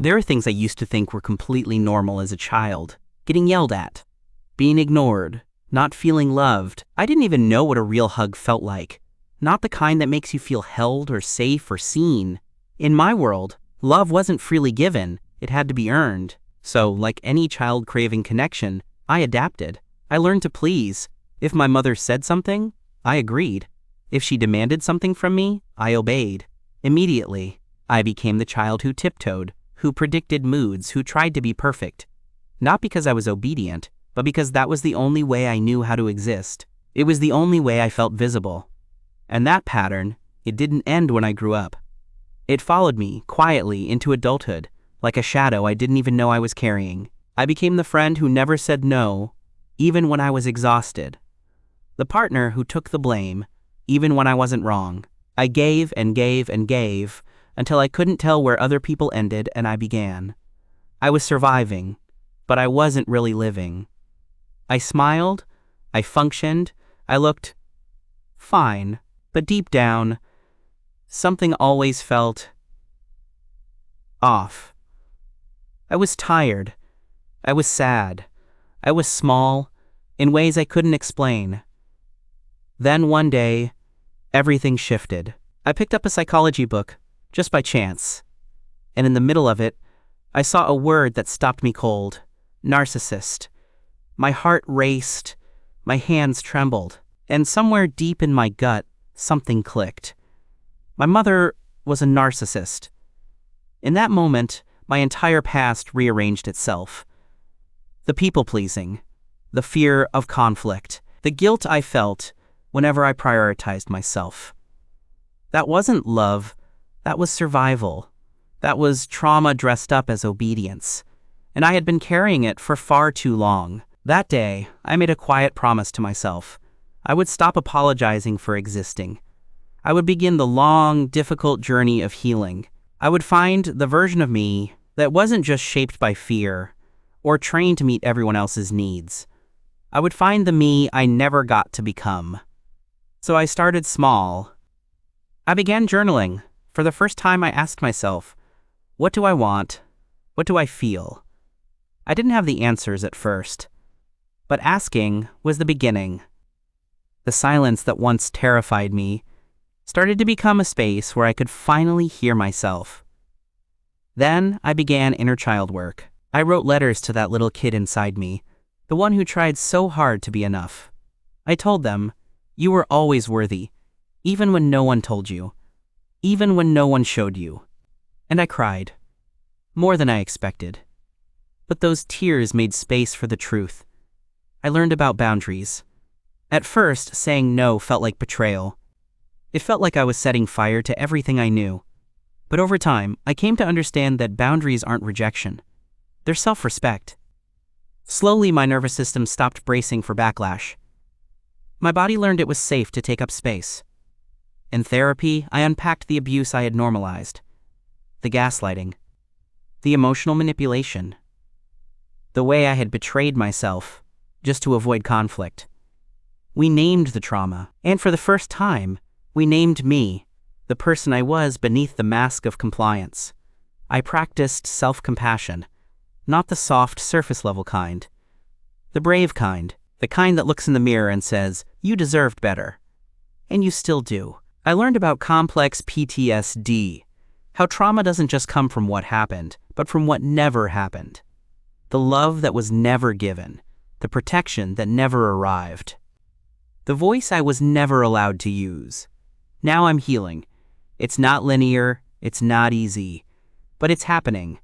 There are things I used to think were completely normal as a child. Getting yelled at, being ignored, not feeling loved. I didn't even know what a real hug felt like. Not the kind that makes you feel held or safe or seen. In my world, love wasn't freely given, it had to be earned. So, like any child craving connection, I adapted. I learned to please. If my mother said something, I agreed. If she demanded something from me, I obeyed. Immediately, I became the child who tiptoed, who predicted moods, who tried to be perfect. Not because I was obedient, but because that was the only way I knew how to exist. It was the only way I felt visible. And that pattern, it didn't end when I grew up. It followed me, quietly, into adulthood, like a shadow I didn't even know I was carrying. I became the friend who never said no, even when I was exhausted. The partner who took the blame, even when I wasn't wrong. I gave and gave and gave, until I couldn't tell where other people ended and I began. I was surviving, but I wasn't really living. I smiled, I functioned, I looked fine, but deep down, something always felt off. I was tired, I was sad, I was small, in ways I couldn't explain. Then one day, everything shifted. I picked up a psychology book, just by chance, and in the middle of it, I saw a word that stopped me cold: narcissist. My heart raced, my hands trembled, and somewhere deep in my gut, something clicked. My mother was a narcissist. In that moment, my entire past rearranged itself. The people-pleasing, the fear of conflict, the guilt I felt whenever I prioritized myself. That wasn't love, that was survival. That was trauma dressed up as obedience. And I had been carrying it for far too long. That day, I made a quiet promise to myself. I would stop apologizing for existing. I would begin the long, difficult journey of healing. I would find the version of me that wasn't just shaped by fear or trained to meet everyone else's needs. I would find the me I never got to become. So I started small. I began journaling. For the first time, I asked myself, what do I want? What do I feel? I didn't have the answers at first, but asking was the beginning. The silence that once terrified me started to become a space where I could finally hear myself. Then I began inner child work. I wrote letters to that little kid inside me, the one who tried so hard to be enough. I told them, you were always worthy, even when no one told you, even when no one showed you. And I cried, more than I expected. But those tears made space for the truth. I learned about boundaries. At first, saying no felt like betrayal. It felt like I was setting fire to everything I knew. But over time, I came to understand that boundaries aren't rejection. They're self-respect. Slowly, my nervous system stopped bracing for backlash. My body learned it was safe to take up space. In therapy, I unpacked the abuse I had normalized. The gaslighting. The emotional manipulation. The way I had betrayed myself just to avoid conflict. We named the trauma, and for the first time, we named me, the person I was beneath the mask of compliance. I practiced self-compassion, not the soft, surface-level kind. The brave kind, the kind that looks in the mirror and says, you deserved better. And you still do. I learned about complex PTSD, how trauma doesn't just come from what happened, but from what never happened. The love that was never given, the protection that never arrived. The voice I was never allowed to use. Now I'm healing. It's not linear, it's not easy, but it's happening.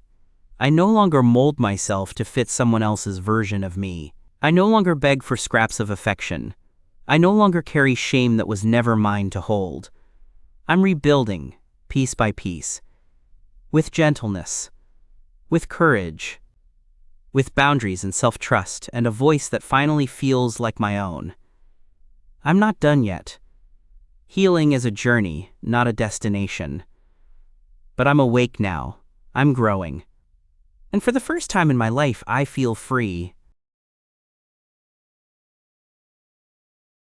I no longer mold myself to fit someone else's version of me. I no longer beg for scraps of affection. I no longer carry shame that was never mine to hold. I'm rebuilding, piece by piece, with gentleness, with courage, with boundaries and self-trust, and a voice that finally feels like my own. I'm not done yet. Healing is a journey, not a destination. But I'm awake now. I'm growing. And for the first time in my life, I feel free.